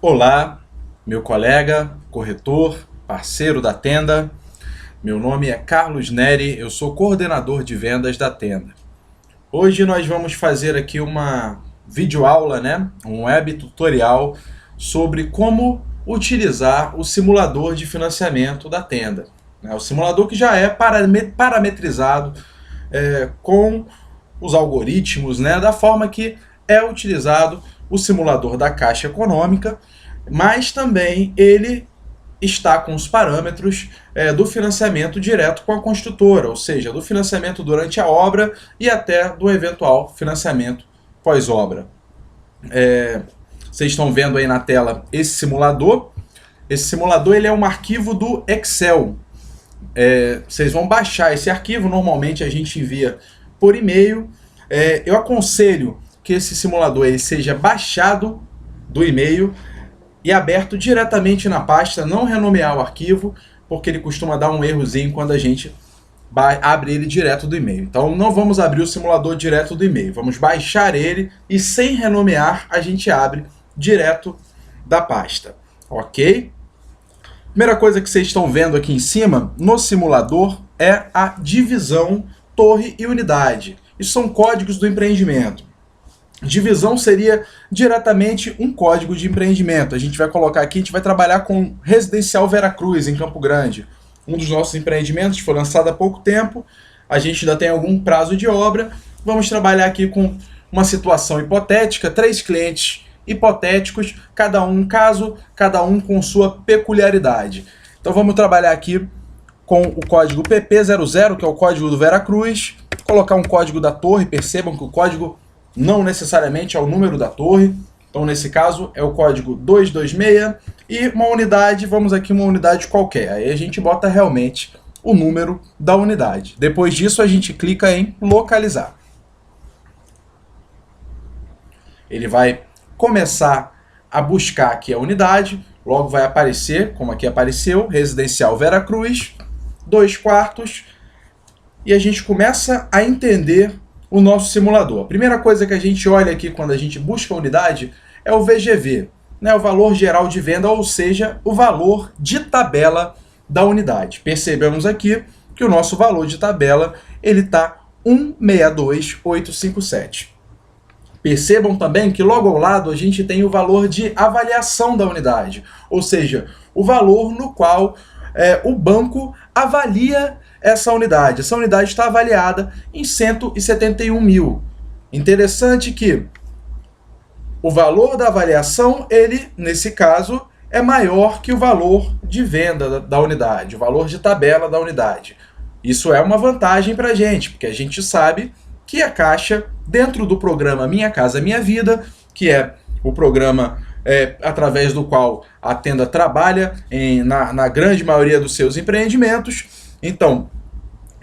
Olá, meu colega, corretor, parceiro da Tenda. Meu nome é Carlos Neri, eu sou coordenador de vendas da Tenda. Hoje nós vamos fazer aqui uma videoaula, um web tutorial sobre como utilizar o simulador de financiamento da Tenda. O simulador que já é parametrizado com os algoritmos, da forma que é utilizado o simulador da Caixa Econômica, mas também ele está com os parâmetros do financiamento direto com a construtora, ou seja, do financiamento durante a obra e até do eventual financiamento pós-obra. Vocês estão vendo aí na tela esse simulador. Esse simulador ele é um arquivo do Excel. Vocês vão baixar esse arquivo, normalmente a gente envia por e-mail. Eu aconselho que esse simulador ele seja baixado do e-mail e aberto diretamente na pasta, não renomear o arquivo, porque ele costuma dar um errozinho quando a gente abre ele direto do e-mail. Então não vamos abrir o simulador direto do e-mail, vamos baixar ele e sem renomear a gente abre direto da pasta, ok? Primeira coisa que vocês estão vendo aqui em cima, no simulador, é a divisão torre e unidade. Isso são códigos do empreendimento. Divisão seria diretamente um código de empreendimento. A gente vai colocar aqui, a gente vai trabalhar com Residencial Veracruz, em Campo Grande. Um dos nossos empreendimentos, foi lançado há pouco tempo, a gente ainda tem algum prazo de obra. Vamos trabalhar aqui com uma situação hipotética, 3 clientes hipotéticos, cada um caso, cada um com sua peculiaridade. Então vamos trabalhar aqui com o código PP00, que é o código do Veracruz, colocar um código da torre. Percebam que o código não necessariamente é o número da torre, então nesse caso é o código 226 e uma unidade, vamos aqui uma unidade qualquer, aí a gente bota realmente o número da unidade. Depois disso a gente clica em localizar. Ele vai começar a buscar aqui a unidade, logo vai aparecer, como aqui apareceu, Residencial Veracruz, 2 quartos, e a gente começa a entender o nosso simulador. A primeira coisa que a gente olha aqui quando a gente busca a unidade é o VGV, o valor geral de venda, ou seja, o valor de tabela da unidade. Percebemos aqui que o nosso valor de tabela ele está 162.857. Percebam também que logo ao lado a gente tem o valor de avaliação da unidade, ou seja, o valor no qual o banco avalia essa unidade. Essa unidade está avaliada em 171 mil. Interessante que o valor da avaliação, ele, nesse caso, é maior que o valor de venda da unidade, o valor de tabela da unidade. Isso é uma vantagem para a gente, porque a gente sabe que a Caixa, dentro do programa Minha Casa Minha Vida, que é o programa através do qual a Tenda trabalha na grande maioria dos seus empreendimentos. Então,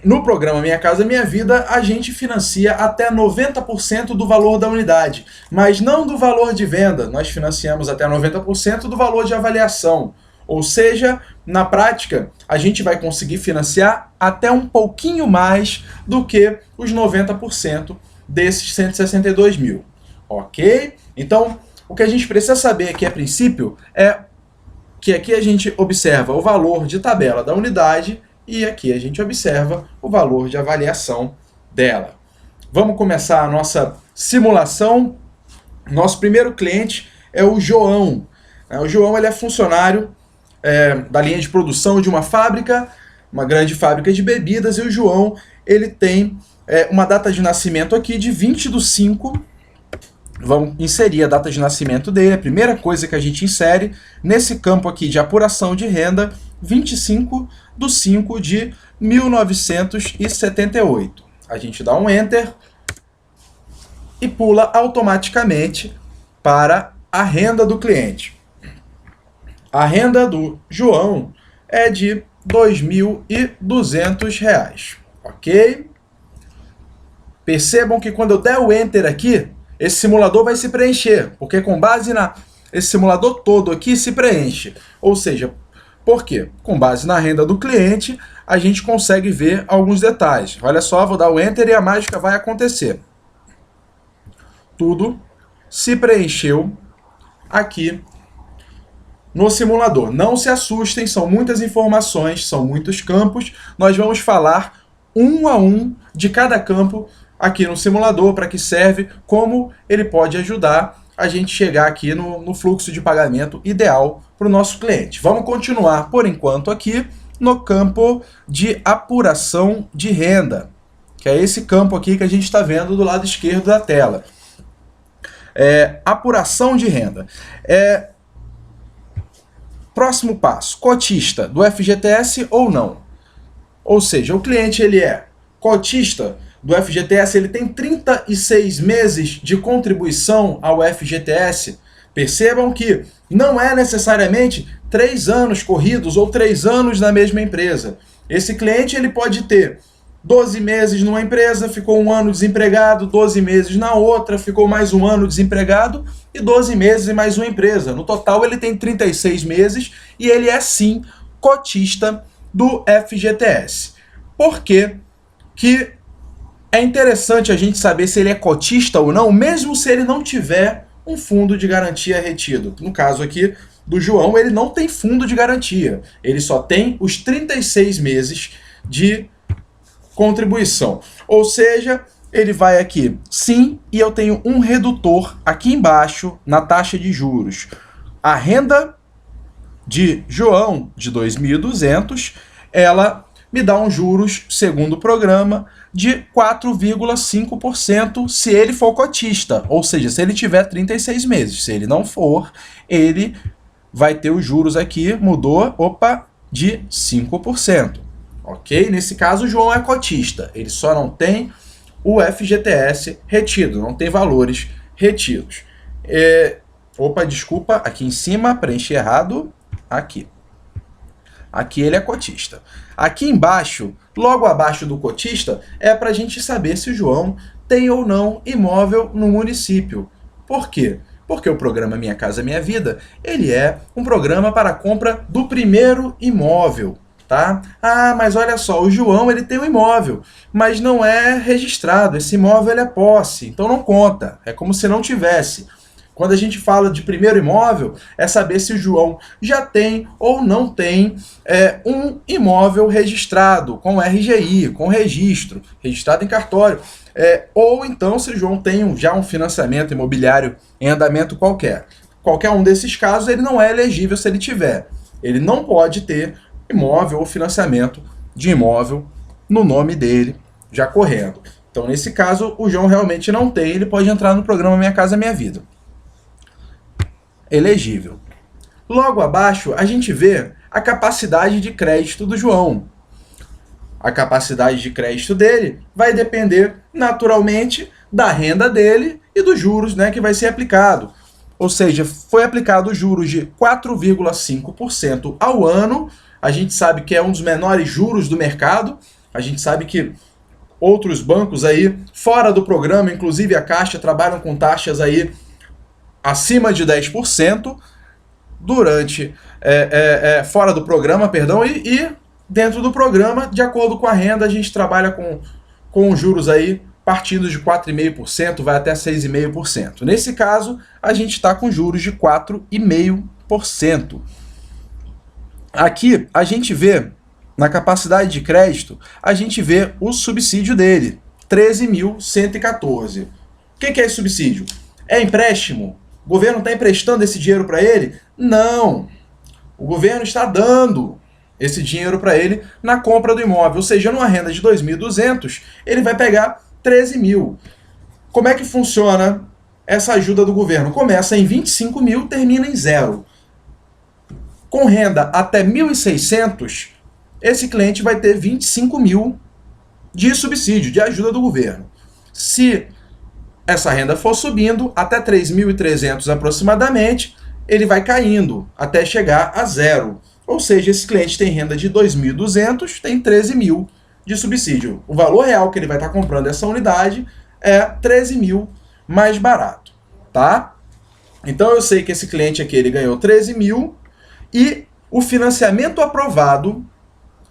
no programa Minha Casa Minha Vida, a gente financia até 90% do valor da unidade, mas não do valor de venda. Nós financiamos até 90% do valor de avaliação. Ou seja, na prática, a gente vai conseguir financiar até um pouquinho mais do que os 90% desses 162 mil. Ok? Então, o que a gente precisa saber aqui a princípio é que aqui a gente observa o valor de tabela da unidade e aqui a gente observa o valor de avaliação dela. Vamos começar a nossa simulação. Nosso primeiro cliente é o João. O João ele é funcionário da linha de produção de uma fábrica, uma grande fábrica de bebidas, e o João ele tem uma data de nascimento aqui de 20/5. Vamos inserir a data de nascimento dele, a primeira coisa que a gente insere nesse campo aqui de apuração de renda, 25/5/1978. A gente dá um Enter e pula automaticamente para a renda do cliente. A renda do João é de R$ 2.200, ok? Percebam que quando eu der o Enter aqui, esse simulador vai se preencher, porque com base esse simulador todo aqui se preenche. Ou seja, por quê? Com base na renda do cliente, a gente consegue ver alguns detalhes. Olha só, vou dar o Enter e a mágica vai acontecer. Tudo se preencheu aqui no simulador. Não se assustem, são muitas informações, são muitos campos. Nós vamos falar um a um de cada campo aqui no simulador, para que serve, como ele pode ajudar a gente chegar aqui no fluxo de pagamento ideal para o nosso cliente. Vamos continuar, por enquanto, aqui no campo de apuração de renda, que é esse campo aqui que a gente está vendo do lado esquerdo da tela. Apuração de renda. Próximo passo, cotista do FGTS ou não? Ou seja, o cliente ele é cotista do FGTS, ele tem 36 meses de contribuição ao FGTS. Percebam que não é necessariamente 3 anos corridos ou 3 anos na mesma empresa. Esse cliente ele pode ter 12 meses numa empresa, ficou 1 ano desempregado, 12 meses na outra, ficou mais 1 ano desempregado e 12 meses em mais uma empresa. No total ele tem 36 meses e ele é sim cotista do FGTS. Por que que é interessante a gente saber se ele é cotista ou não, mesmo se ele não tiver um fundo de garantia retido? No caso aqui do João, ele não tem fundo de garantia. Ele só tem os 36 meses de contribuição. Ou seja, ele vai aqui, sim, e eu tenho um redutor aqui embaixo na taxa de juros. A renda de João, de 2.200, ela me dá um juros, segundo o programa, de 4,5% se ele for cotista, ou seja, se ele tiver 36 meses. Se ele não for, ele vai ter os juros aqui, mudou, de 5%. Ok? Nesse caso, o João é cotista, ele só não tem o FGTS retido, não tem valores retidos. Desculpa, aqui em cima, preenchi errado, aqui. Aqui ele é cotista. Aqui embaixo, logo abaixo do cotista, é para a gente saber se o João tem ou não imóvel no município. Por quê? Porque o programa Minha Casa Minha Vida, ele é um programa para a compra do primeiro imóvel, tá? Ah, mas olha só, o João ele tem um imóvel, mas não é registrado, esse imóvel ele é posse, então não conta, é como se não tivesse. Quando a gente fala de primeiro imóvel, é saber se o João já tem ou não tem um imóvel registrado, com RGI, com registro, registrado em cartório. Ou então se o João tem já um financiamento imobiliário em andamento qualquer. Qualquer um desses casos, ele não é elegível se ele tiver. Ele não pode ter imóvel ou financiamento de imóvel no nome dele, já correndo. Então, nesse caso, o João realmente não tem, ele pode entrar no programa Minha Casa Minha Vida. Elegível. Logo abaixo, a gente vê a capacidade de crédito do João. A capacidade de crédito dele vai depender, naturalmente, da renda dele e dos juros, né, que vai ser aplicado. Ou seja, foi aplicado juros de 4,5% ao ano. A gente sabe que é um dos menores juros do mercado. A gente sabe que outros bancos aí, fora do programa, inclusive a Caixa, trabalham com taxas aí acima de 10% durante fora do programa, perdão, e dentro do programa, de acordo com a renda, a gente trabalha com juros aí partindo de 4,5%, vai até 6,5%. Nesse caso, a gente está com juros de 4,5%. Aqui, a gente vê, na capacidade de crédito, a gente vê o subsídio dele, 13.114. O que é esse subsídio? É empréstimo? O governo está emprestando esse dinheiro para ele? Não. O governo está dando esse dinheiro para ele na compra do imóvel. Ou seja, numa renda de 2.200, ele vai pegar 13 mil. Como é que funciona essa ajuda do governo? Começa em 25 mil, termina em 0. Com renda até 1.600, esse cliente vai ter 25 mil de subsídio, de ajuda do governo. Se essa renda for subindo, até 3.300 aproximadamente, ele vai caindo até chegar a 0. Ou seja, esse cliente tem renda de 2.200, tem 13 mil de subsídio. O valor real que ele vai estar comprando essa unidade é 13 mil mais barato, tá? Então eu sei que esse cliente aqui ele ganhou 13 mil e o financiamento aprovado,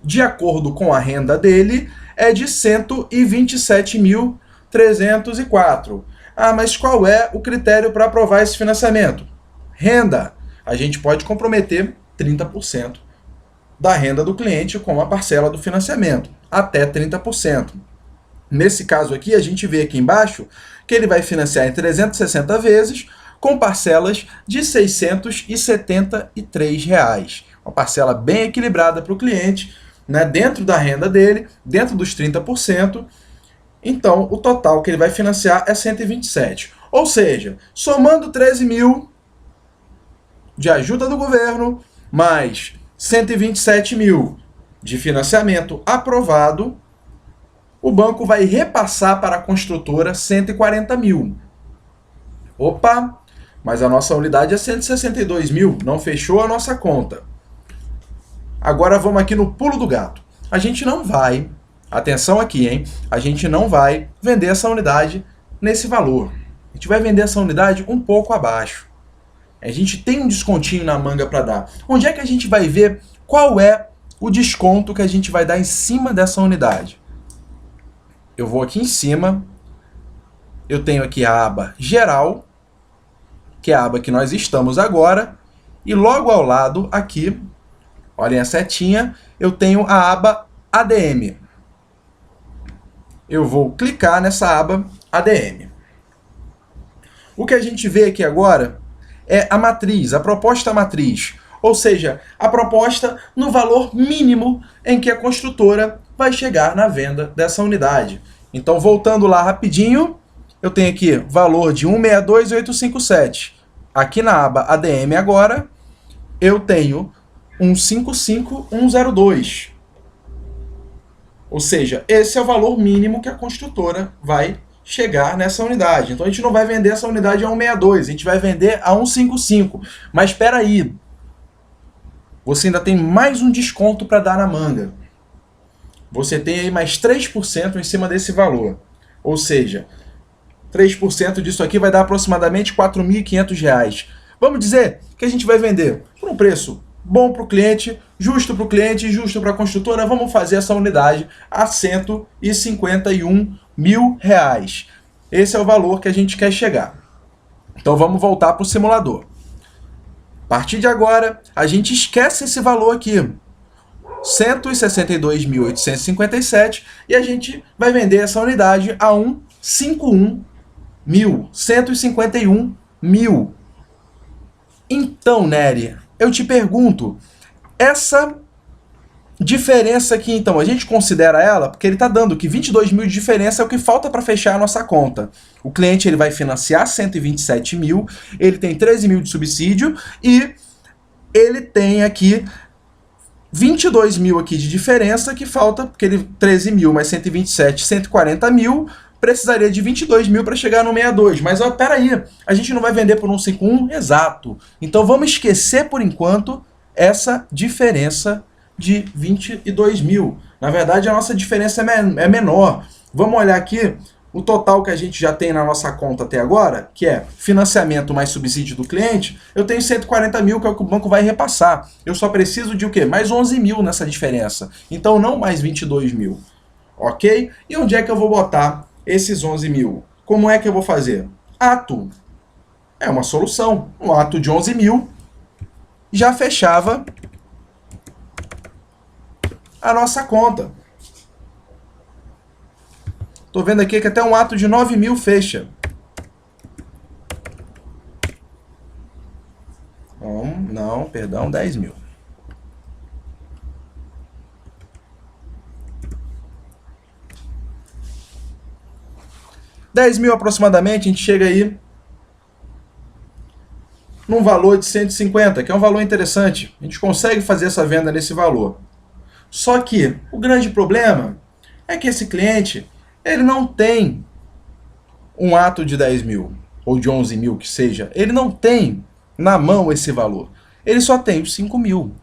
de acordo com a renda dele, é de 127.304. Ah, mas qual é o critério para aprovar esse financiamento? Renda. a gente pode comprometer 30% da renda do cliente com a parcela do financiamento, até 30%. Nesse caso aqui, a gente vê aqui embaixo que ele vai financiar em 360 vezes com parcelas de R$ 673. Uma parcela bem equilibrada para o cliente, né, dentro da renda dele, dentro dos 30%. Então, o total que ele vai financiar é 127. Ou seja, somando 13 mil de ajuda do governo, mais 127 mil de financiamento aprovado, o banco vai repassar para a construtora 140 mil. Opa, mas a nossa unidade é 162 mil, não fechou a nossa conta. Agora vamos aqui no pulo do gato. A gente não vai, atenção aqui, hein? A gente não vai vender essa unidade nesse valor. A gente vai vender essa unidade um pouco abaixo. A gente tem um descontinho na manga para dar. Onde é que a gente vai ver qual é o desconto que a gente vai dar em cima dessa unidade? Eu vou aqui em cima, eu tenho aqui a aba Geral, que é a aba que nós estamos agora, e logo ao lado aqui, olhem a setinha, eu tenho a aba ADM. Eu vou clicar nessa aba ADM. O que a gente vê aqui agora é a matriz, a proposta matriz, ou seja, a proposta no valor mínimo em que a construtora vai chegar na venda dessa unidade. Então, voltando lá rapidinho, eu tenho aqui valor de 162.857. Aqui na aba ADM agora, eu tenho 155.102. Ou seja, esse é o valor mínimo que a construtora vai chegar nessa unidade. Então a gente não vai vender essa unidade a 162, a gente vai vender a 155. Mas espera aí, você ainda tem mais um desconto para dar na manga. Você tem aí mais 3% em cima desse valor. Ou seja, 3% disso aqui vai dar aproximadamente R$ 4.500. Vamos dizer que a gente vai vender por um preço bom para o cliente, justo para o cliente e justo para a construtora. Vamos fazer essa unidade a R$ 151 mil. Esse é o valor que a gente quer chegar. Então vamos voltar para o simulador. A partir de agora, a gente esquece esse valor aqui, 162.857, e a gente vai vender essa unidade a 151 mil, 151 mil. Então, Nery, eu te pergunto, essa diferença aqui, então, a gente considera ela, porque ele está dando que 22 mil de diferença é o que falta para fechar a nossa conta. O cliente ele vai financiar 127 mil, ele tem 13 mil de subsídio e ele tem aqui 22 mil aqui de diferença que falta, porque ele 13 mil mais 127, 140 mil, precisaria de 22 mil para chegar no 62. Mas ó, peraí, a gente não vai vender por 151? Exato. Então vamos esquecer por enquanto essa diferença de 22 mil. Na verdade, a nossa diferença é menor. Vamos olhar aqui o total que a gente já tem na nossa conta até agora, que é financiamento mais subsídio do cliente. Eu tenho 140 mil, que é o que o banco vai repassar. Eu só preciso de o quê? Mais 11 mil nessa diferença. Então, não mais 22 mil. Ok? E onde é que eu vou botar esses 11 mil? Como é que eu vou fazer? Ato. É uma solução. Um ato de 11 mil já fechava a nossa conta. Tô vendo aqui que até um ato de 9 mil fecha. Não, perdão, 10 mil. $10.000 aproximadamente, a gente chega aí num valor de 150, que é um valor interessante. A gente consegue fazer essa venda nesse valor. Só que o grande problema é que esse cliente, ele não tem um ato de 10 mil, ou de 11 mil que seja. Ele não tem na mão esse valor. Ele só tem os 5 mil.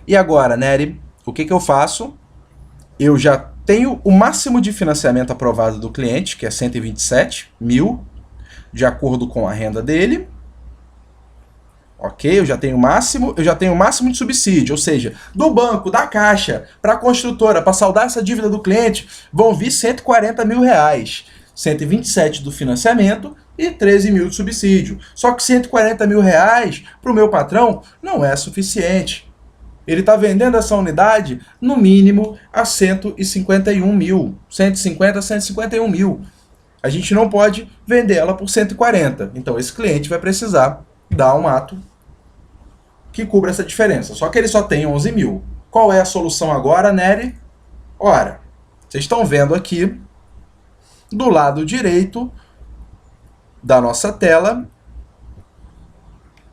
E agora, Nery, o que eu faço? Eu já tenho o máximo de financiamento aprovado do cliente, que é 127 mil, de acordo com a renda dele. Ok? Eu já tenho o máximo de subsídio, ou seja, do banco, da Caixa, para a construtora, para saldar essa dívida do cliente, vão vir 140 mil reais. 127 do financiamento e 13 mil de subsídio. Só que 140 mil reais para o meu patrão não é suficiente. Ele está vendendo essa unidade, no mínimo, a 151 mil. 150 a 151 mil. A gente não pode vender ela por 140. Então, esse cliente vai precisar dar um ato que cubra essa diferença. Só que ele só tem 11 mil. Qual é a solução agora, Nery? Ora, vocês estão vendo aqui, do lado direito da nossa tela,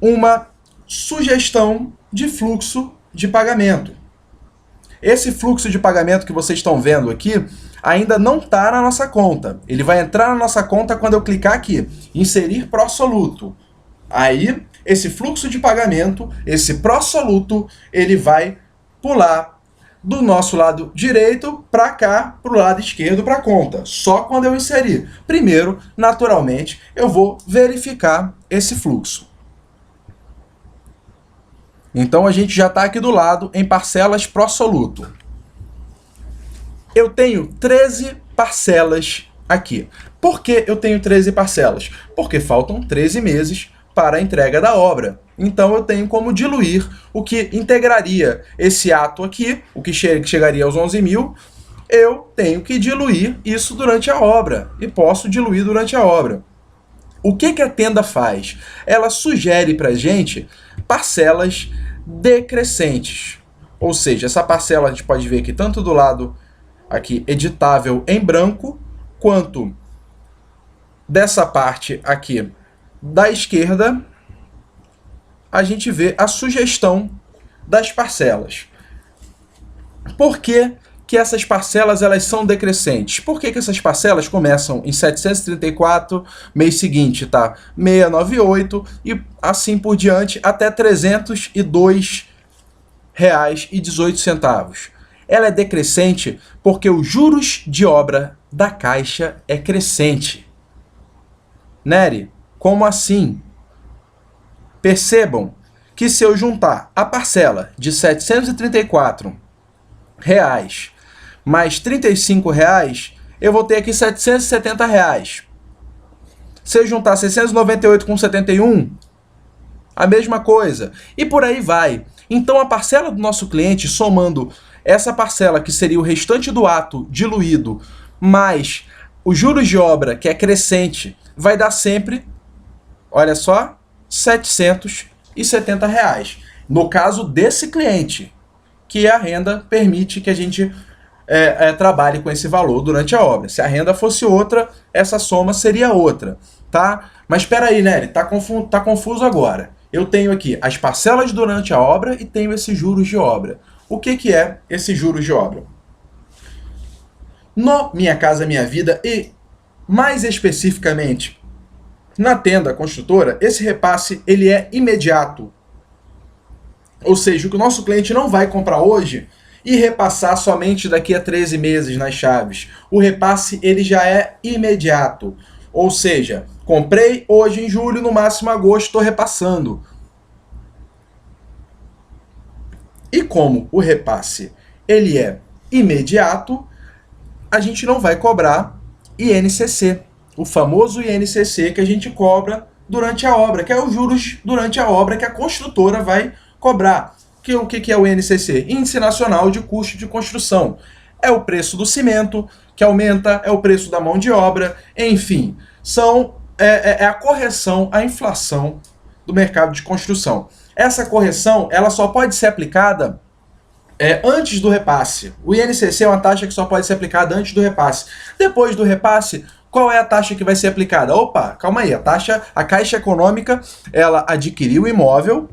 uma sugestão de fluxo de pagamento. Esse fluxo de pagamento que vocês estão vendo aqui ainda não está na nossa conta. Ele vai entrar na nossa conta quando eu clicar aqui, inserir pró-soluto. Aí, esse fluxo de pagamento, esse pró-soluto, ele vai pular do nosso lado direito para cá, para o lado esquerdo, para a conta. Só quando eu inserir. Primeiro, naturalmente, eu vou verificar esse fluxo. Então, a gente já está aqui do lado em parcelas pró-soluto. Eu tenho 13 parcelas aqui. Por que eu tenho 13 parcelas? Porque faltam 13 meses para a entrega da obra. Então, eu tenho como diluir o que integraria esse ato aqui, o que chegaria aos 11 mil, eu tenho que diluir isso durante a obra. E posso diluir durante a obra. O que a Tenda faz? Ela sugere para a gente parcelas decrescentes. Ou seja, essa parcela a gente pode ver aqui tanto do lado aqui editável em branco, quanto dessa parte aqui da esquerda, a gente vê a sugestão das parcelas. Por que essas parcelas elas são decrescentes? Por que essas parcelas começam em 734, mês seguinte tá 698 e assim por diante até R$ 302,18. Ela é decrescente porque os juros de obra da Caixa é crescente. Nery, como assim? Percebam que se eu juntar a parcela de R$ 734 mais R$ 35, eu vou ter aqui R$ 770. Se eu juntar 698 com 71, a mesma coisa. E por aí vai. Então a parcela do nosso cliente, somando essa parcela que seria o restante do ato diluído, mais os juros de obra, que é crescente, vai dar sempre, olha só, R$ 770. No caso desse cliente, que a renda permite que a gente trabalhe com esse valor durante a obra. Se a renda fosse outra, essa soma seria outra, tá? Mas espera aí, Nery, tá confuso agora. Eu tenho aqui as parcelas durante a obra e tenho esses juros de obra. O que é esses juros de obra? No Minha Casa Minha Vida e, mais especificamente, na Tenda Construtora, esse repasse ele é imediato. Ou seja, o que o nosso cliente não vai comprar hoje e repassar somente daqui a 13 meses nas chaves. O repasse ele já é imediato. Ou seja, comprei hoje em julho, no máximo agosto, estou repassando. E como o repasse ele é imediato, a gente não vai cobrar INCC, o famoso INCC que a gente cobra durante a obra, que é os juros durante a obra que a construtora vai cobrar. O que é o INCC? Índice Nacional de Custo de Construção. É o preço do cimento que aumenta, é o preço da mão de obra, enfim, é a correção à inflação do mercado de construção. Essa correção ela só pode ser aplicada antes do repasse. O INCC é uma taxa que só pode ser aplicada antes do repasse. Depois do repasse, qual é a taxa que vai ser aplicada? Opa, calma aí, a Caixa Econômica ela adquiriu o imóvel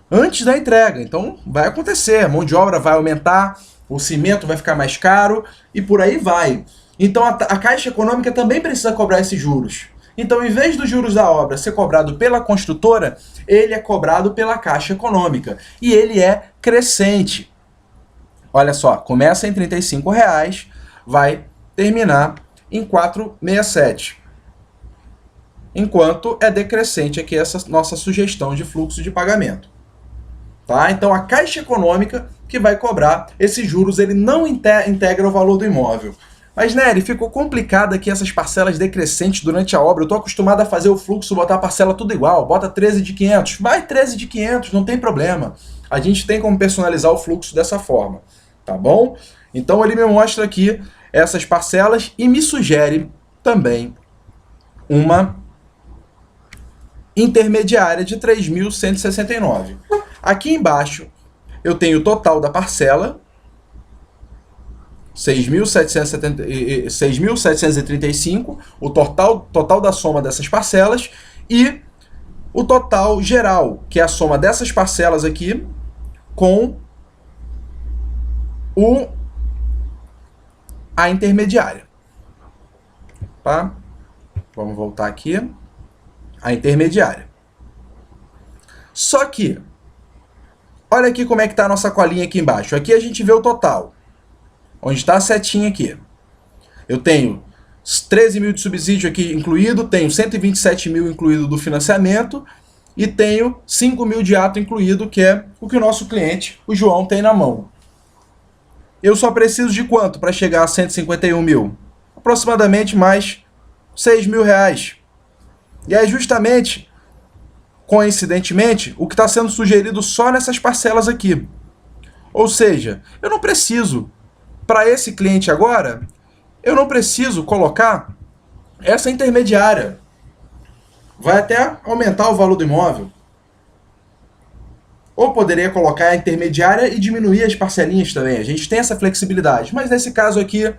antes da entrega, então vai acontecer, a mão de obra vai aumentar, o cimento vai ficar mais caro e por aí vai. Então a Caixa Econômica também precisa cobrar esses juros. Então, em vez dos juros da obra ser cobrado pela construtora, ele é cobrado pela Caixa Econômica e ele é crescente. Olha só, começa em R$ 35, vai terminar em 467. Enquanto é decrescente aqui essa nossa sugestão de fluxo de pagamento. Tá? Então a Caixa Econômica que vai cobrar esses juros, ele não integra o valor do imóvel. Mas, Nery, ficou complicado aqui essas parcelas decrescentes durante a obra. Eu estou acostumado a fazer o fluxo, botar a parcela tudo igual. Bota 13 de 500. Vai 13 de 500, não tem problema. A gente tem como personalizar o fluxo dessa forma, tá bom? Então ele me mostra aqui essas parcelas e me sugere também uma intermediária de 3.169. Aqui embaixo eu tenho o total da parcela, 6.735, o total da soma dessas parcelas, e o total geral, que é a soma dessas parcelas aqui com a intermediária. Tá? Vamos voltar aqui. A intermediária. Só que, olha aqui como é que está a nossa colinha aqui embaixo. Aqui a gente vê o total. Onde está a setinha aqui. Eu tenho 13 mil de subsídio aqui incluído, tenho 127 mil incluído do financiamento e tenho 5 mil de ato incluído, que é o que o nosso cliente, o João, tem na mão. Eu só preciso de quanto para chegar a 151 mil? Aproximadamente mais 6 mil reais. E é justamente, coincidentemente, o que está sendo sugerido só nessas parcelas aqui. Ou seja, eu não preciso, para esse cliente agora, eu não preciso colocar essa intermediária. Vai até aumentar o valor do imóvel. Ou poderia colocar a intermediária e diminuir as parcelinhas também. A gente tem essa flexibilidade. Mas nesse caso aqui,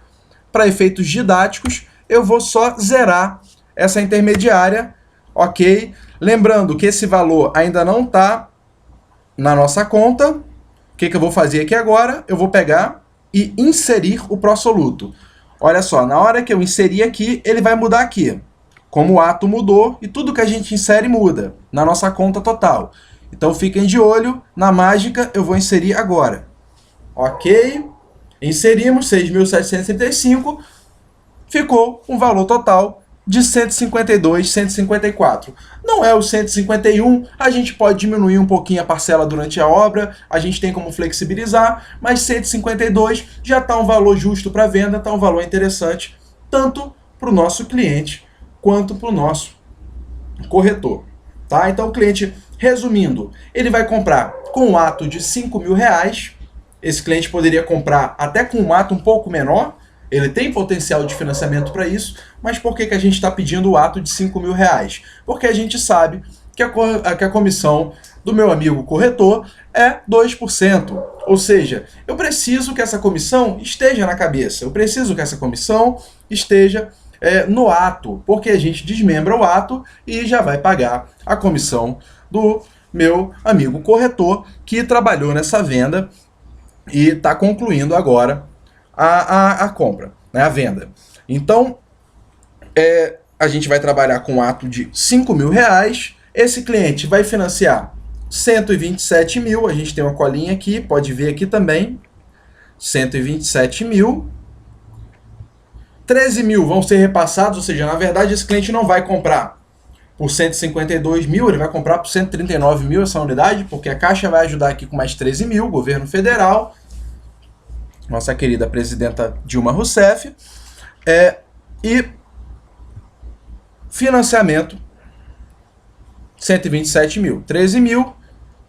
para efeitos didáticos, eu vou só zerar essa intermediária, ok? Lembrando que esse valor ainda não está na nossa conta. O que eu vou fazer aqui agora? Eu vou pegar e inserir o pró-soluto. Olha só, na hora que eu inserir aqui, ele vai mudar aqui. Como o ato mudou, e tudo que a gente insere muda na nossa conta total. Então fiquem de olho na mágica, eu vou inserir agora. Ok? Inserimos 6.735, ficou um valor total de 152, 154. Não é o 151, a gente pode diminuir um pouquinho a parcela durante a obra, a gente tem como flexibilizar, mas 152 já está um valor justo para venda, está um valor interessante, tanto para o nosso cliente quanto para o nosso corretor. Tá? Então o cliente, resumindo, ele vai comprar com um ato de 5 mil reais, esse cliente poderia comprar até com um ato um pouco menor, ele tem potencial de financiamento para isso, mas por que a gente está pedindo o ato de 5 mil reais? Porque a gente sabe que a comissão do meu amigo corretor é 2%. Ou seja, eu preciso que essa comissão esteja na cabeça, eu preciso que essa comissão esteja no ato, porque a gente desmembra o ato e já vai pagar a comissão do meu amigo corretor que trabalhou nessa venda e está concluindo agora a compra, né, a venda. Então, a gente vai trabalhar com um ato de 5 mil reais, esse cliente vai financiar 127 mil, a gente tem uma colinha aqui, pode ver aqui também, 127 mil, 13 mil vão ser repassados, ou seja, na verdade esse cliente não vai comprar por 152 mil, ele vai comprar por 139 mil essa unidade, porque a Caixa vai ajudar aqui com mais 13 mil, governo federal, nossa querida presidenta Dilma Rousseff, e financiamento 127 mil, 13 mil,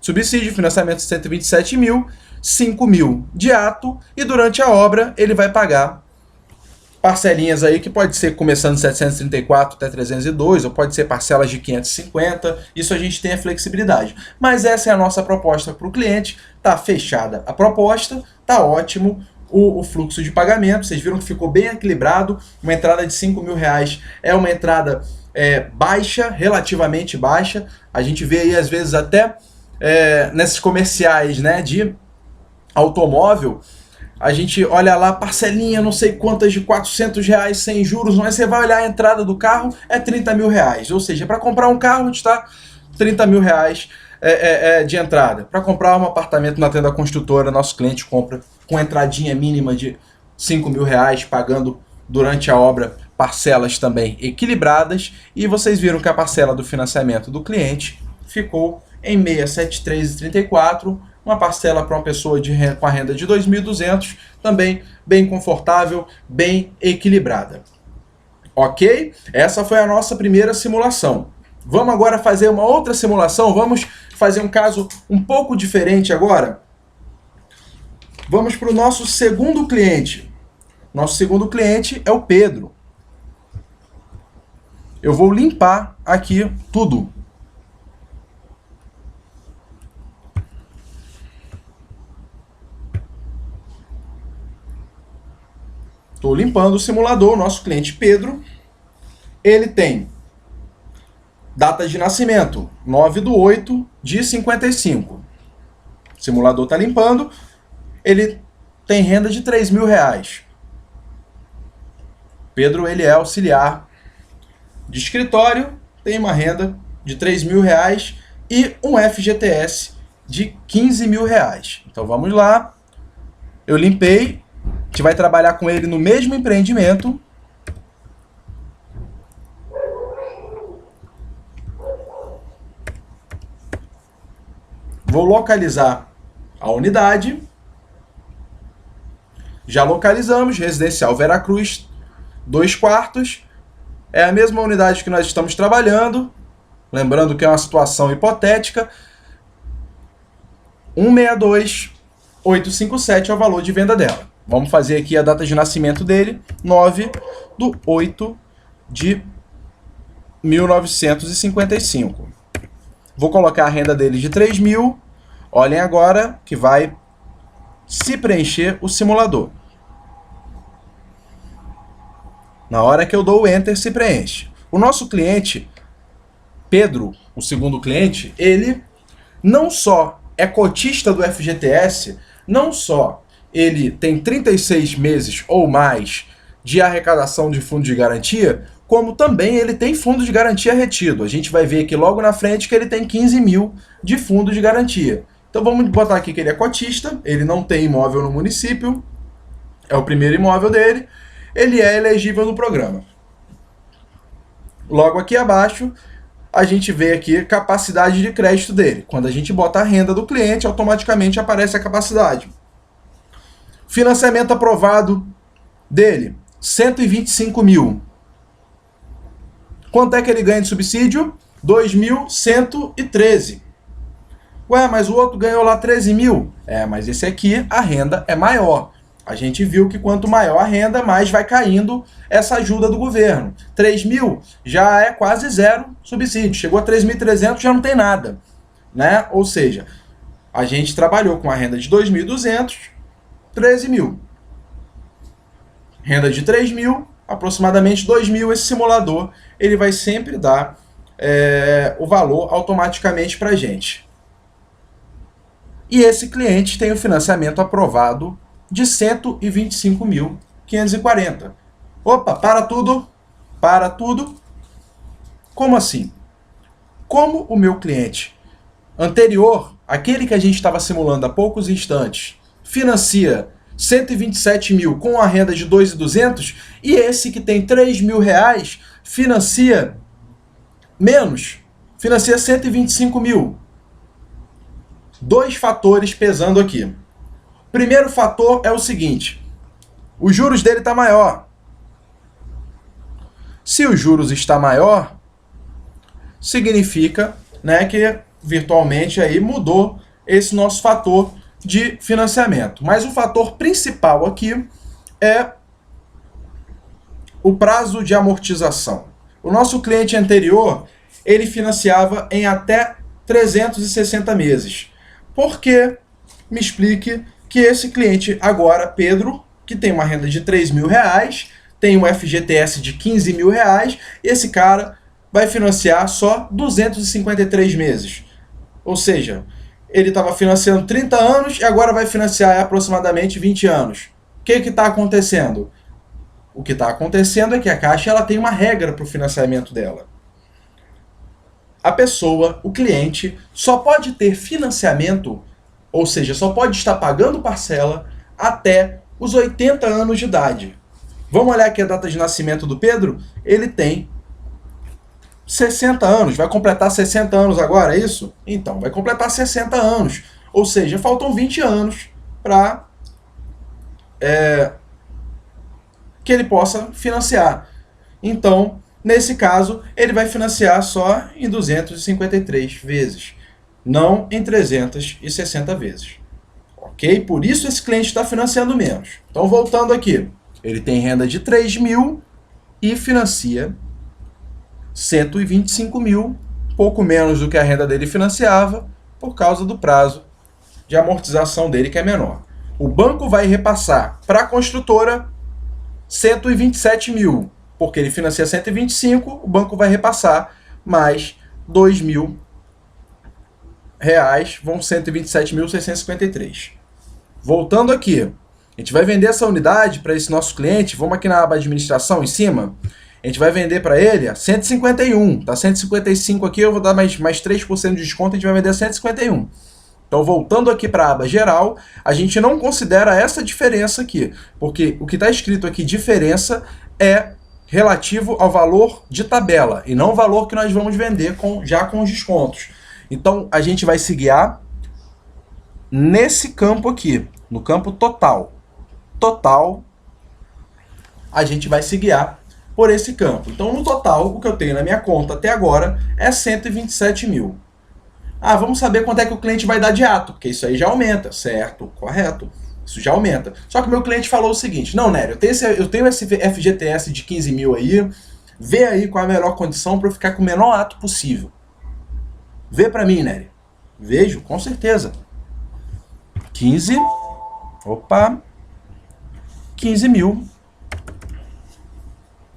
subsídio, financiamento 127 mil, 5 mil de ato, e durante a obra ele vai pagar parcelinhas aí que pode ser começando de 734 até 302, ou pode ser parcelas de 550, isso a gente tem a flexibilidade. Mas essa é a nossa proposta para o cliente, tá fechada a proposta, tá ótimo o fluxo de pagamento, vocês viram que ficou bem equilibrado, uma entrada de 5 mil reais é uma entrada baixa, relativamente baixa, a gente vê aí às vezes até nesses comerciais, né, de automóvel, a gente olha lá, parcelinha, não sei quantas de 400 reais sem juros, mas você vai olhar a entrada do carro, é 30 mil reais. Ou seja, para comprar um carro está 30 mil reais de entrada. Para comprar um apartamento na tenda construtora, nosso cliente compra com entradinha mínima de 5 mil reais, pagando durante a obra parcelas também equilibradas. E vocês viram que a parcela do financiamento do cliente ficou em 673,34, uma parcela para uma pessoa com a renda de 2.200, também bem confortável, bem equilibrada. Ok? Essa foi a nossa primeira simulação. Vamos agora fazer uma outra simulação, vamos fazer um caso um pouco diferente agora. Vamos para o nosso segundo cliente. Nosso segundo cliente é o Pedro. Eu vou limpar aqui tudo. Estou limpando o simulador, nosso cliente Pedro. Ele tem data de nascimento, 9/8/55. O simulador está limpando. Ele tem renda de R$3.000. Pedro, ele é auxiliar de escritório, tem uma renda de R$3.000 e um FGTS de R$15.000. Então vamos lá. Eu limpei. A gente vai trabalhar com ele no mesmo empreendimento. Vou localizar a unidade. Já localizamos, Residencial Veracruz, 2 quartos. É a mesma unidade que nós estamos trabalhando. Lembrando que é uma situação hipotética. 162.857 é o valor de venda dela. Vamos fazer aqui a data de nascimento dele, 9/8/1955. Vou colocar a renda dele de 3.000. Olhem agora que vai se preencher o simulador. Na hora que eu dou o Enter, se preenche. O nosso cliente, Pedro, o segundo cliente, ele não só é cotista do FGTS, não só ele tem 36 meses ou mais de arrecadação de fundo de garantia, como também ele tem fundo de garantia retido. A gente vai ver aqui logo na frente que ele tem 15.000 de fundo de garantia. Então vamos botar aqui que ele é cotista, ele não tem imóvel no município, é o primeiro imóvel dele, ele é elegível no programa. Logo aqui abaixo, a gente vê aqui a capacidade de crédito dele. Quando a gente bota a renda do cliente, automaticamente aparece a capacidade. Financiamento aprovado dele, 125.000. Quanto é que ele ganha de subsídio? 2.113. Ué, mas o outro ganhou lá 13.000. É, mas esse aqui, a renda é maior. A gente viu que quanto maior a renda, mais vai caindo essa ajuda do governo. 3.000 já é quase zero subsídio. Chegou a 3.300, já não tem nada, né? Ou seja, a gente trabalhou com a renda de 2.200, 13.000. Renda de 3.000, aproximadamente 2.000. Esse simulador ele vai sempre dar o valor automaticamente para a gente. E esse cliente tem o financiamento aprovado de 125.540. Opa, para tudo. Para tudo. Como assim? Como o meu cliente anterior, aquele que a gente estava simulando há poucos instantes, financia 127.000 com a renda de 2.200, e esse que tem 3.000 reais financia menos, financia 125.000. Dois fatores pesando aqui. Primeiro fator é o seguinte: os juros dele está maior. Se os juros está maior, significa, né, que virtualmente aí mudou esse nosso fator de financiamento. Mas o fator principal aqui é o prazo de amortização. O nosso cliente anterior, ele financiava em até 360 meses. Por que? Me explique que esse cliente agora, Pedro, que tem uma renda de 3.000 reais, tem um FGTS de 15.000 reais, esse cara vai financiar só 253 meses. Ou seja, ele estava financiando 30 anos e agora vai financiar aproximadamente 20 anos. O que está acontecendo? O que está acontecendo é que a Caixa ela tem uma regra para o financiamento dela. A pessoa, o cliente, só pode ter financiamento, ou seja, só pode estar pagando parcela até os 80 anos de idade. Vamos olhar aqui a data de nascimento do Pedro? Ele tem 60 anos, vai completar 60 anos agora, é isso? Então, vai completar 60 anos. Ou seja, faltam 20 anos para que ele possa financiar. Então, nesse caso, ele vai financiar só em 253 vezes, não em 360 vezes. Ok? Por isso esse cliente está financiando menos. Então, voltando aqui, ele tem renda de 3 mil e financia 125 mil, pouco menos do que a renda dele financiava, por causa do prazo de amortização dele, que é menor. O banco vai repassar para a construtora 127 mil, porque ele financia 125, o banco vai repassar mais 2 mil reais, vão 127.653. Voltando aqui, a gente vai vender essa unidade para esse nosso cliente, vamos aqui na aba administração em cima, a gente vai vender para ele a 151, tá 155 aqui, eu vou dar mais 3% de desconto, a gente vai vender a 151. Então, voltando aqui para a aba geral, a gente não considera essa diferença aqui, porque o que está escrito aqui, diferença, é relativo ao valor de tabela, e não o valor que nós vamos vender já com os descontos. Então, a gente vai se guiar nesse campo aqui, no campo total. Total, a gente vai se guiar por esse campo. Então, no total, o que eu tenho na minha conta até agora é 127 mil. Ah, vamos saber quanto é que o cliente vai dar de ato, porque isso aí já aumenta, certo? Correto. Isso já aumenta. Só que o meu cliente falou o seguinte, não, Nério, eu tenho esse FGTS de 15 mil aí, vê aí qual é a melhor condição para eu ficar com o menor ato possível. Vê para mim, Nério. Vejo, com certeza. 15 mil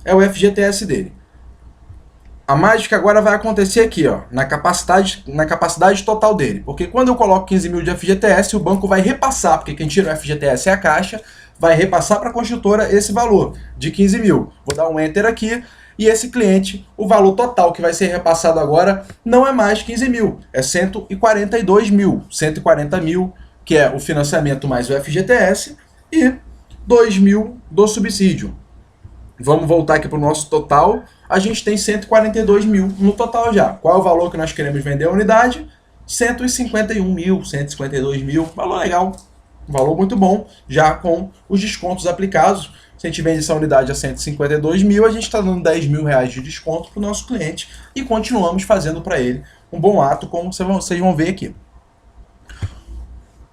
é o FGTS dele. A mágica agora vai acontecer aqui, ó, na capacidade total dele. Porque quando eu coloco 15 mil de FGTS, o banco vai repassar, porque quem tira o FGTS é a Caixa, vai repassar para a construtora esse valor de 15 mil. Vou dar um Enter aqui, e esse cliente, o valor total que vai ser repassado agora, não é mais 15 mil, é 142 mil. 140 mil, que é o financiamento mais o FGTS, e 2 mil do subsídio. Vamos voltar aqui para o nosso total. A gente tem 142 mil no total já. Qual é o valor que nós queremos vender a unidade? 151 mil, 152 mil. Valor legal. Valor muito bom, já com os descontos aplicados. Se a gente vende essa unidade a 152 mil, a gente está dando 10 mil reais de desconto para o nosso cliente e continuamos fazendo para ele um bom ato, como vocês vão ver aqui.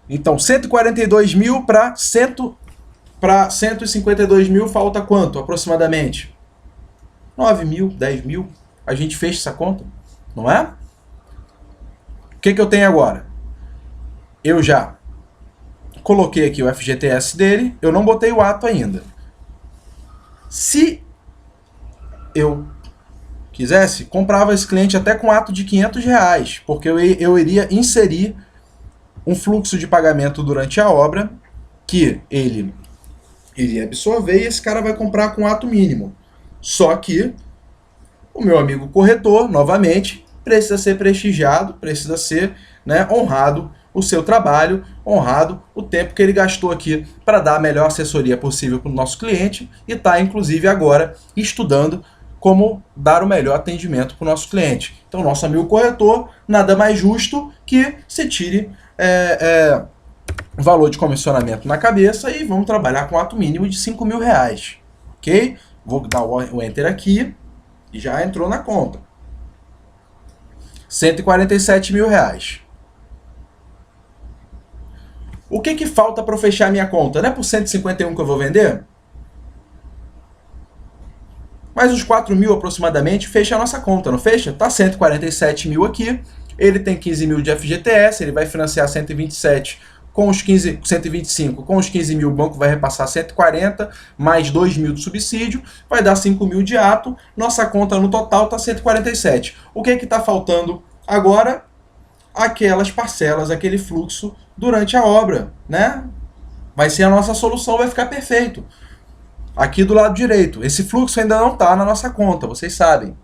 Então, 142 mil para 152 mil falta quanto, aproximadamente? 9 mil, 10 mil. A gente fecha essa conta, não é? O que eu tenho agora? Eu já coloquei aqui o FGTS dele, eu não botei o ato ainda. Se eu quisesse, comprava esse cliente até com ato de 500 reais, porque eu iria inserir um fluxo de pagamento durante a obra que ele iria absorver e esse cara vai comprar com ato mínimo. Só que o meu amigo corretor, novamente, precisa ser prestigiado, precisa ser, né, honrado o seu trabalho, honrado o tempo que ele gastou aqui para dar a melhor assessoria possível para o nosso cliente e está, inclusive, agora estudando como dar o melhor atendimento para o nosso cliente. Então, nosso amigo corretor, nada mais justo que se tire valor de comissionamento na cabeça e vamos trabalhar com ato mínimo de 5 mil reais, ok? Vou dar o Enter aqui e já entrou na conta. 147 mil reais. O que falta para eu fechar minha conta? Não é por 151 que eu vou vender? Mais uns 4 mil aproximadamente fecha a nossa conta, não fecha? Tá 147 mil aqui, ele tem 15 mil de FGTS, ele vai financiar 127 com os 125, com os 15 mil o banco vai repassar 140, mais 2 mil de subsídio, vai dar 5 mil de ato, nossa conta no total está 147. O que está faltando agora? Aquelas parcelas, aquele fluxo durante a obra, né? Vai ser a nossa solução, vai ficar perfeito. Aqui do lado direito, esse fluxo ainda não está na nossa conta, vocês sabem.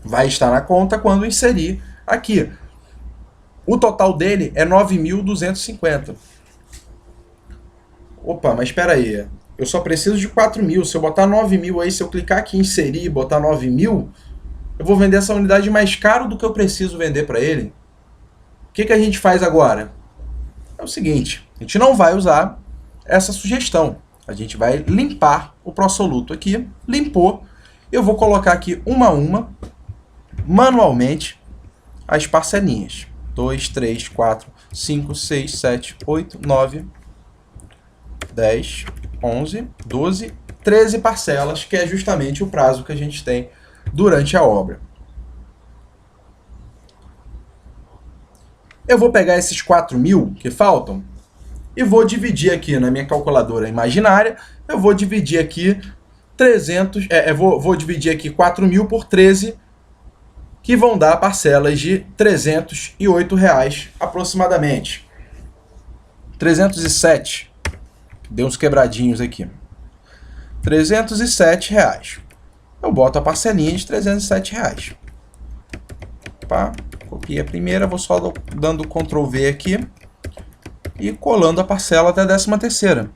Vai estar na conta quando inserir aqui. O total dele é 9.250. Opa, mas espera aí. Eu só preciso de 4 mil. Se eu botar 9 mil aí, se eu clicar aqui em inserir e botar 9 mil, eu vou vender essa unidade mais caro do que eu preciso vender para ele. O que a gente faz agora? é o seguinte, a gente não vai usar essa sugestão. A gente vai limpar o pró-soluto aqui. Limpou. Eu vou colocar aqui uma a uma, manualmente, as parcelinhas. 2, 3, 4, 5, 6, 7, 8, 9, 10, 11, 12, 13 parcelas, que é justamente o prazo que a gente tem durante a obra. Eu vou pegar esses 4.000 que faltam e vou dividir aqui na minha calculadora imaginária. Eu vou dividir aqui 300, vou dividir aqui 4.000 por 13, que vão dar parcelas de R$ 308 aproximadamente. 307. Deu uns quebradinhos aqui. R$ 307. Eu boto a parcelinha de R$ 307. Opa, copiei a primeira, vou só dando Ctrl V aqui e colando a parcela até a 13ª.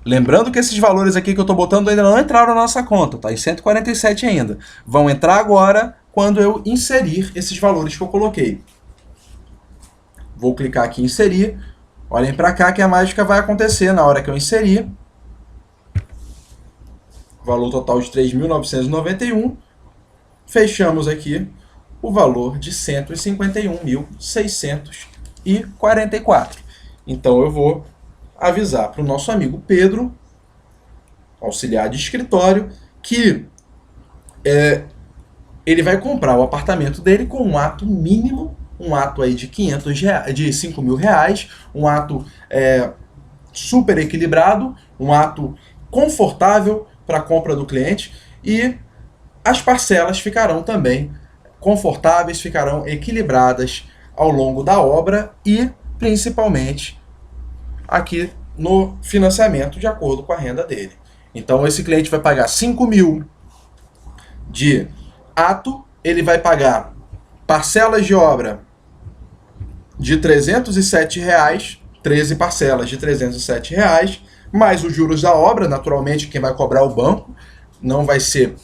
Lembrando que esses valores aqui que eu estou botando ainda não entraram na nossa conta, tá? Em 147 ainda. Vão entrar agora quando eu inserir esses valores que eu coloquei. Vou clicar aqui em inserir. Olhem para cá que a mágica vai acontecer na hora que eu inserir. Valor total de 3.991. Fechamos aqui o valor de 151.644. Então eu vou avisar para o nosso amigo Pedro, auxiliar de escritório, que ele vai comprar o apartamento dele com um ato mínimo, um ato aí de de 5.000 reais, um ato super equilibrado, um ato confortável para a compra do cliente, e as parcelas ficarão também confortáveis, ficarão equilibradas ao longo da obra e principalmente aqui no financiamento de acordo com a renda dele. Então esse cliente vai pagar 5.000 de ato, ele vai pagar parcelas de obra de R$ 307, 13 parcelas de R$ 307, mais os juros da obra, naturalmente quem vai cobrar o banco, não vai ser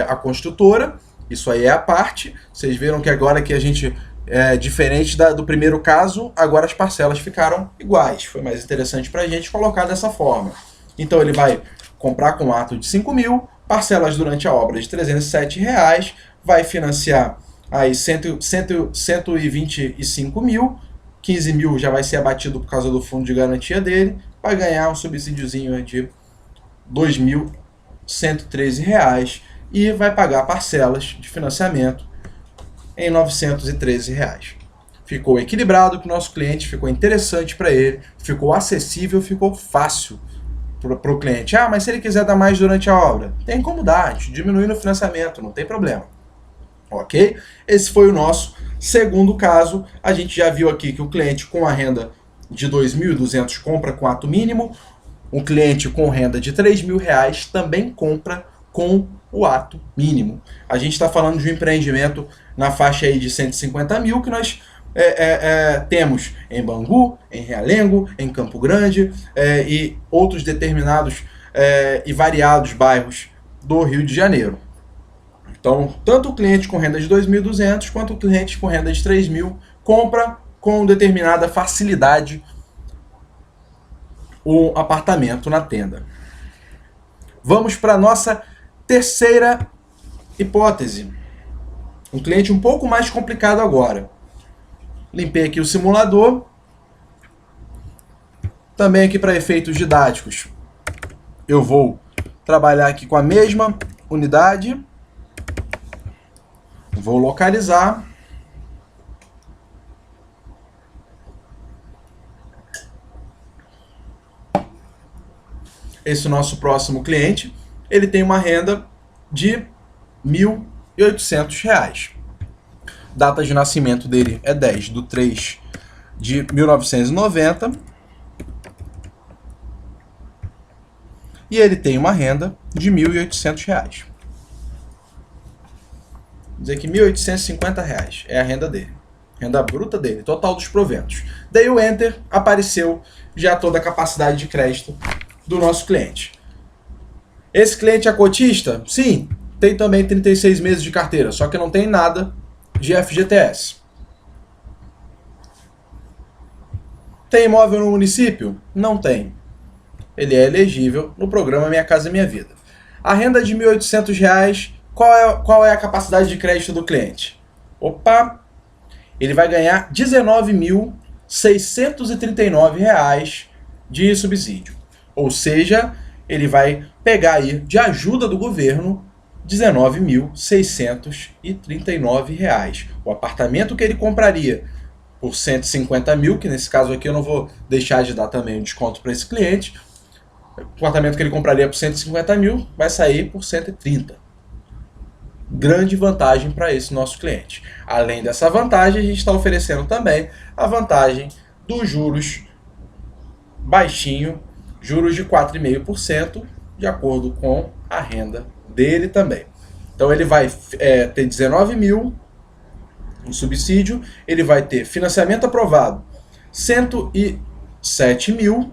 a construtora, isso aí é a parte. Vocês viram que agora que a gente, diferente do primeiro caso, agora as parcelas ficaram iguais, foi mais interessante para a gente colocar dessa forma. Então ele vai comprar com ato de 5.000, parcelas durante a obra de R$ 307, vai financiar aí 125 mil, 15 mil já vai ser abatido por causa do fundo de garantia dele, vai ganhar um subsídiozinho de R$ 2.113 e vai pagar parcelas de financiamento em R$ 913. Ficou equilibrado para o nosso cliente, ficou interessante para ele, ficou acessível, ficou fácil para o cliente. Ah, mas se ele quiser dar mais durante a obra, tem como dar, a gente diminui no financiamento, não tem problema. Ok? Esse foi o nosso segundo caso. A gente já viu aqui que o cliente com a renda de R$ 2.200 compra com ato mínimo. Um cliente com renda de R$ 3.000 também compra com o ato mínimo. A gente está falando de um empreendimento na faixa aí de 150 mil que nós temos em Bangu, em Realengo, em Campo Grande e outros determinados e variados bairros do Rio de Janeiro. Então, tanto o cliente com renda de 2.200 quanto o cliente com renda de 3.000 compra com determinada facilidade o apartamento na Tenda. Vamos para a nossa terceira hipótese. Um cliente um pouco mais complicado agora. Limpei aqui o simulador. Também aqui para efeitos didáticos, eu vou trabalhar aqui com a mesma unidade. Vou localizar. Esse nosso próximo cliente, ele tem uma renda de R$ 1.800. Data de nascimento dele é 10/3/1990. E ele tem uma renda de R$ 1.800. Vou dizer que R$ 1.850 é a renda dele. Renda bruta dele, total dos proventos. Daí o Enter, apareceu já toda a capacidade de crédito do nosso cliente. Esse cliente é cotista? Sim, tem também 36 meses de carteira, só que não tem nada de FGTS. Tem imóvel no município? Não tem. Ele é elegível no programa Minha Casa Minha Vida. A renda de R$ 1.800, qual é a capacidade de crédito do cliente? Opa! Ele vai ganhar R$ 19.639 de subsídio. Ou seja, ele vai pegar aí de ajuda do governo R$ 19.639. O apartamento que ele compraria por 150 mil, que nesse caso aqui eu não vou deixar de dar também um desconto para esse cliente, o apartamento que ele compraria por 150 mil vai sair por 130. Grande vantagem para esse nosso cliente. Além dessa vantagem, a gente está oferecendo também a vantagem dos juros baixinho, juros de 4,5%, de acordo com a renda dele também. Então ele vai ter 19 mil em subsídio, ele vai ter financiamento aprovado 107 mil,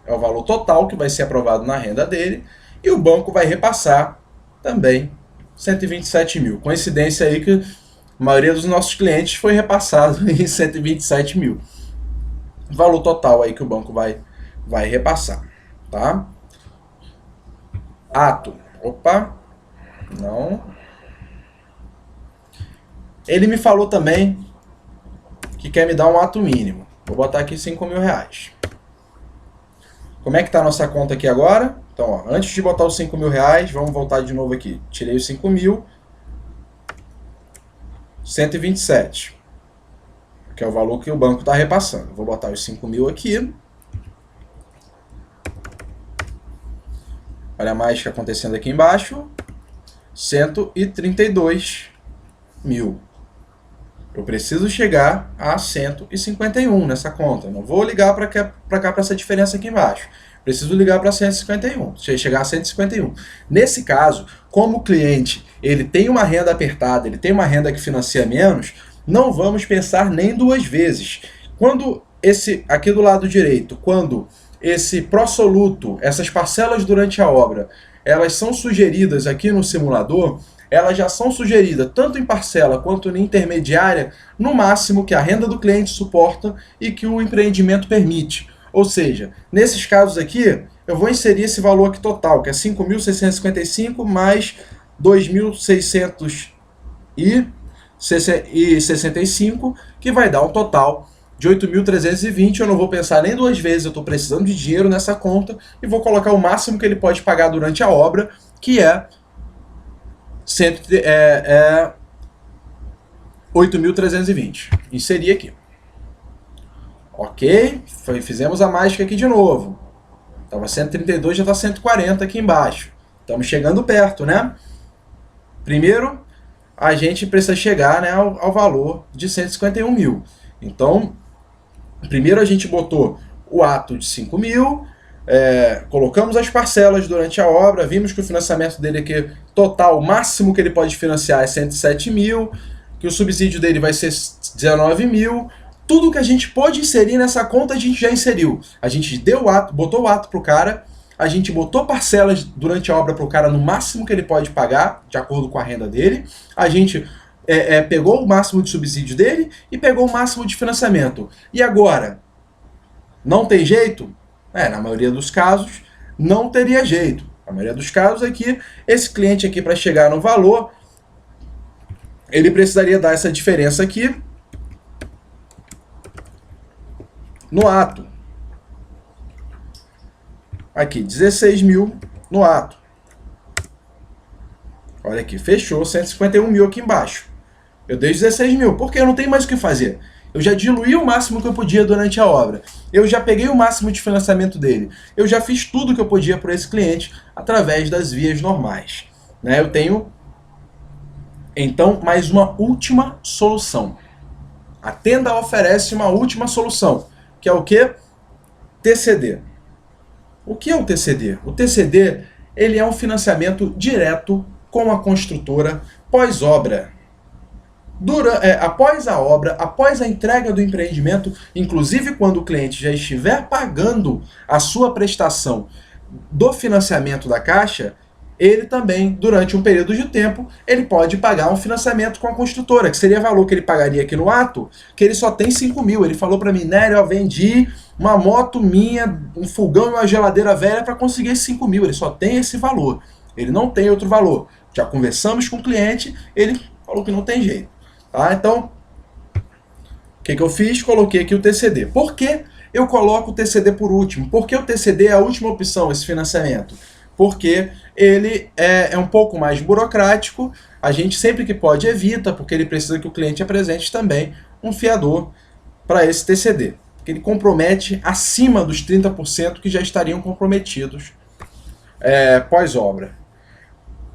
é o valor total que vai ser aprovado na renda dele, e o banco vai repassar também 127 mil. Coincidência aí que a maioria dos nossos clientes foi repassado em 127 mil. Valor total aí que o banco vai repassar, tá? Ato. Opa. Não. Ele me falou também que quer me dar um ato mínimo. Vou botar aqui R$5.000. Como é que tá a nossa conta aqui agora? Então, ó, antes de botar os R$5.000, vamos voltar de novo aqui. Tirei os 5.000. 127. Que é o valor que o banco está repassando. Vou botar os 5.000 aqui. Olha a mágica acontecendo aqui embaixo. 132 mil. Eu preciso chegar a 151 nessa conta. Não vou ligar para cá para essa diferença aqui embaixo. Preciso ligar para 151. Chegar a 151. Nesse caso, como o cliente ele tem uma renda apertada, ele tem uma renda que financia menos, não vamos pensar nem duas vezes. Quando aqui do lado direito, quando esse pró-soluto, essas parcelas durante a obra, elas são sugeridas aqui no simulador, elas já são sugeridas tanto em parcela quanto em intermediária, no máximo que a renda do cliente suporta e que o empreendimento permite. Ou seja, nesses casos aqui, eu vou inserir esse valor aqui total, que é 5.655 mais 2.665, que vai dar um total de 8.320. Eu não vou pensar nem duas vezes, eu estou precisando de dinheiro nessa conta e vou colocar o máximo que ele pode pagar durante a obra, que é 8.320. Inseri aqui. Ok, fizemos a mágica aqui de novo. Estava 132, já está 140 aqui embaixo. Estamos chegando perto, né? Primeiro, a gente precisa chegar, né, ao valor de 151 mil. Então, primeiro a gente botou o ato de 5 mil, colocamos as parcelas durante a obra, vimos que o financiamento dele aqui, total, o máximo que ele pode financiar é 107 mil, que o subsídio dele vai ser 19 mil. Tudo que a gente pôde inserir nessa conta, a gente já inseriu. A gente deu o ato, botou o ato pro cara, a gente botou parcelas durante a obra pro cara no máximo que ele pode pagar, de acordo com a renda dele. A gente pegou o máximo de subsídio dele e pegou o máximo de financiamento. E agora? Não tem jeito? Na maioria dos casos, não teria jeito. Na maioria dos casos aqui, esse cliente aqui, para chegar no valor, ele precisaria dar essa diferença aqui no ato. Aqui, 16 mil no ato. Olha aqui, fechou, 151 mil aqui embaixo. Eu dei 16 mil, porque eu não tenho mais o que fazer. Eu já diluí o máximo que eu podia durante a obra. Eu já peguei o máximo de financiamento dele. Eu já fiz tudo que eu podia para esse cliente através das vias normais. Né? Eu tenho, então, mais uma última solução. A Tenda oferece uma última solução, que é o quê? TCD. O que é o TCD? O TCD, ele é um financiamento direto com a construtora pós-obra. Após a obra, após a entrega do empreendimento, inclusive quando o cliente já estiver pagando a sua prestação do financiamento da Caixa, ele também, durante um período de tempo, ele pode pagar um financiamento com a construtora, que seria o valor que ele pagaria aqui no ato, que ele só tem 5 mil. Ele falou para mim, Nery, eu vendi uma moto minha, um fogão e uma geladeira velha para conseguir 5 mil. Ele só tem esse valor, ele não tem outro valor. Já conversamos com o cliente, ele falou que não tem jeito. Tá? Então, o que eu fiz? Coloquei aqui o TCD. Por que eu coloco o TCD por último? Porque o TCD é a última opção, esse financiamento. Porque ele é um pouco mais burocrático, a gente sempre que pode evita, porque ele precisa que o cliente apresente também um fiador para esse TCD, que ele compromete acima dos 30% que já estariam comprometidos pós-obra.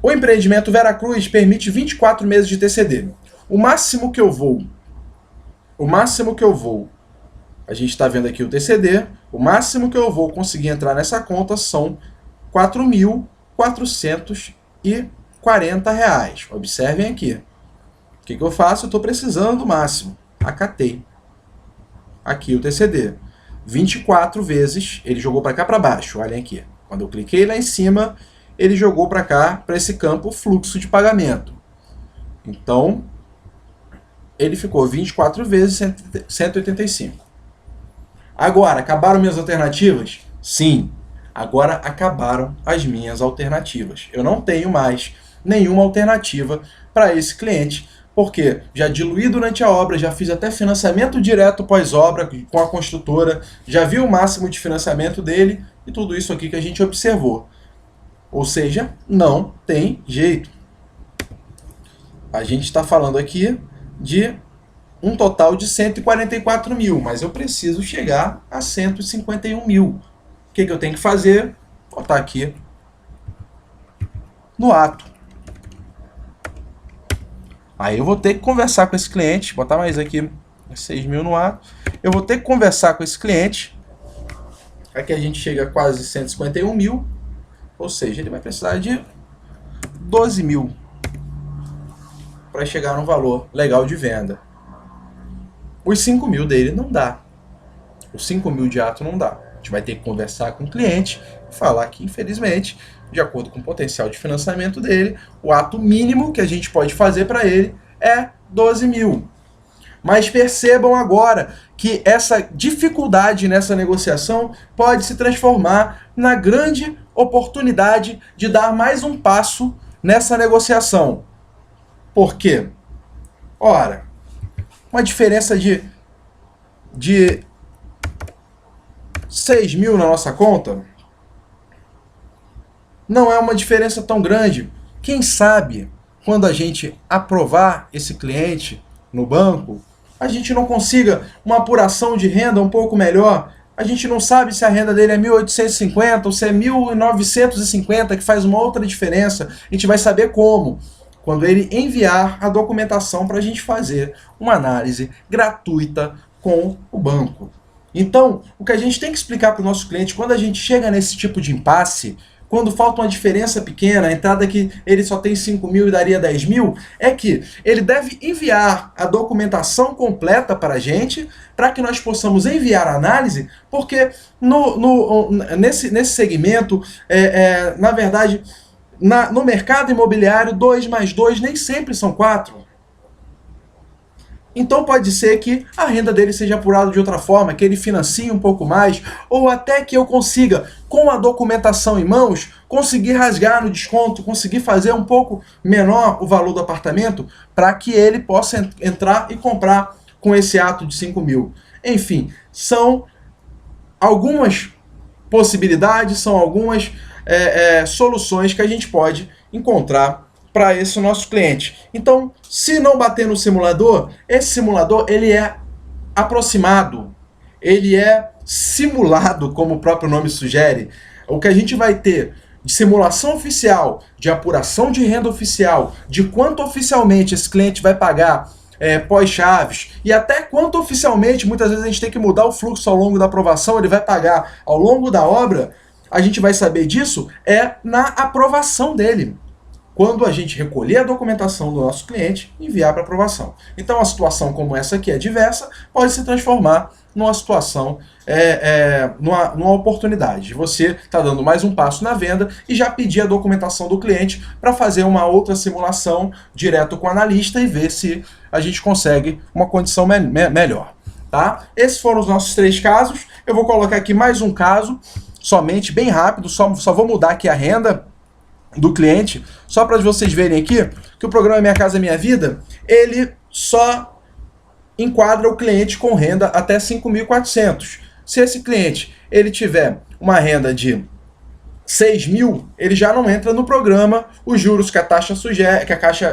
O empreendimento Veracruz permite 24 meses de TCD. O máximo que eu vou, a gente está vendo aqui o TCD, o máximo que eu vou conseguir entrar nessa conta são R$ 4.440. Observem aqui. O que eu faço? Eu estou precisando do máximo. Acatei. Aqui o TCD. 24 vezes, ele jogou para cá para baixo. Olhem aqui. Quando eu cliquei lá em cima, ele jogou para cá, para esse campo, fluxo de pagamento. Então, ele ficou 24 vezes 185. Agora, acabaram minhas alternativas? Sim. Agora acabaram as minhas alternativas. Eu não tenho mais nenhuma alternativa para esse cliente, porque já diluí durante a obra, já fiz até financiamento direto pós-obra com a construtora, já vi o máximo de financiamento dele e tudo isso aqui que a gente observou. Ou seja, não tem jeito. A gente está falando aqui de um total de 144 mil, mas eu preciso chegar a 151 mil. O que eu tenho que fazer? Botar aqui no ato. Aí eu vou ter que conversar com esse cliente, botar mais aqui 6 mil no ato. Eu vou ter que conversar com esse cliente. Aqui a gente chega a quase 151 mil, ou seja, ele vai precisar de 12 mil para chegar num valor legal de venda. Os 5 mil dele não dá. Os 5 mil de ato não dá. A gente vai ter que conversar com o cliente e falar que, infelizmente, de acordo com o potencial de financiamento dele, o ato mínimo que a gente pode fazer para ele é 12 mil. Mas percebam agora que essa dificuldade nessa negociação pode se transformar na grande oportunidade de dar mais um passo nessa negociação. Por quê? Ora, uma diferença de 6 mil na nossa conta não é uma diferença tão grande. Quem sabe, quando a gente aprovar esse cliente no banco, a gente não consiga uma apuração de renda um pouco melhor. A gente não sabe se a renda dele é 1.850 ou se é 1.950, que faz uma outra diferença. A gente vai saber como? Quando ele enviar a documentação para a gente fazer uma análise gratuita com o banco. Então, o que a gente tem que explicar para o nosso cliente, quando a gente chega nesse tipo de impasse, quando falta uma diferença pequena, a entrada que ele só tem 5 mil e daria 10 mil, é que ele deve enviar a documentação completa para a gente, para que nós possamos enviar a análise, porque nesse segmento, na verdade, no mercado imobiliário, 2 mais 2 nem sempre são 4. Então pode ser que a renda dele seja apurada de outra forma, que ele financie um pouco mais, ou até que eu consiga, com a documentação em mãos, conseguir rasgar no desconto, conseguir fazer um pouco menor o valor do apartamento, para que ele possa entrar e comprar com esse ato de 5 mil. Enfim, são algumas possibilidades, são algumas soluções que a gente pode encontrar para esse nosso cliente. Então, se não bater no simulador, esse simulador ele é aproximado, ele é simulado, como o próprio nome sugere. O que a gente vai ter de simulação oficial, de apuração de renda oficial, de quanto oficialmente esse cliente vai pagar pós-chaves, e até quanto oficialmente, muitas vezes a gente tem que mudar o fluxo ao longo da aprovação, ele vai pagar ao longo da obra, a gente vai saber disso na aprovação dele. Quando a gente recolher a documentação do nosso cliente e enviar para aprovação. Então, uma situação como essa aqui, adversa, pode se transformar numa situação, numa oportunidade. Você está dando mais um passo na venda e já pedir a documentação do cliente para fazer uma outra simulação direto com o analista e ver se a gente consegue uma condição melhor. Tá? Esses foram os nossos 3 casos. Eu vou colocar aqui mais um caso, somente bem rápido, só vou mudar aqui a renda do cliente, só para vocês verem aqui que o programa Minha Casa Minha Vida, ele só enquadra o cliente com renda até 5.400. Se esse cliente ele tiver uma renda de 6.000, ele já não entra no programa. Os juros que a Caixa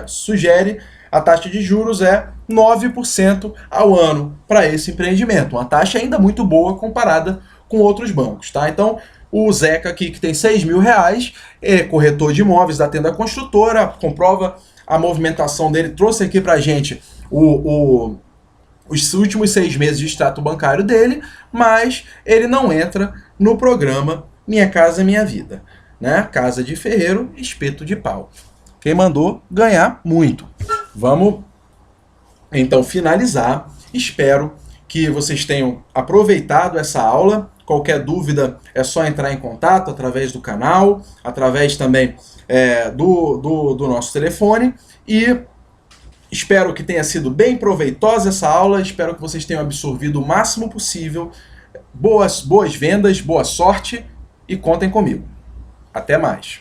sugere, a taxa de juros é 9% ao ano para esse empreendimento. Uma taxa ainda muito boa comparada com outros bancos, tá? Então, o Zeca aqui, que tem R$6.000, é corretor de imóveis da Tenda Construtora, comprova a movimentação dele, trouxe aqui pra gente os últimos 6 meses de extrato bancário dele, mas ele não entra no programa Minha Casa Minha Vida, né? Casa de ferreiro, espeto de pau. Quem mandou ganhar muito. Vamos então finalizar. Espero que vocês tenham aproveitado essa aula. Qualquer dúvida é só entrar em contato através do canal, através também do nosso telefone. E espero que tenha sido bem proveitosa essa aula. Espero que vocês tenham absorvido o máximo possível. Boas vendas, boa sorte e contem comigo. Até mais.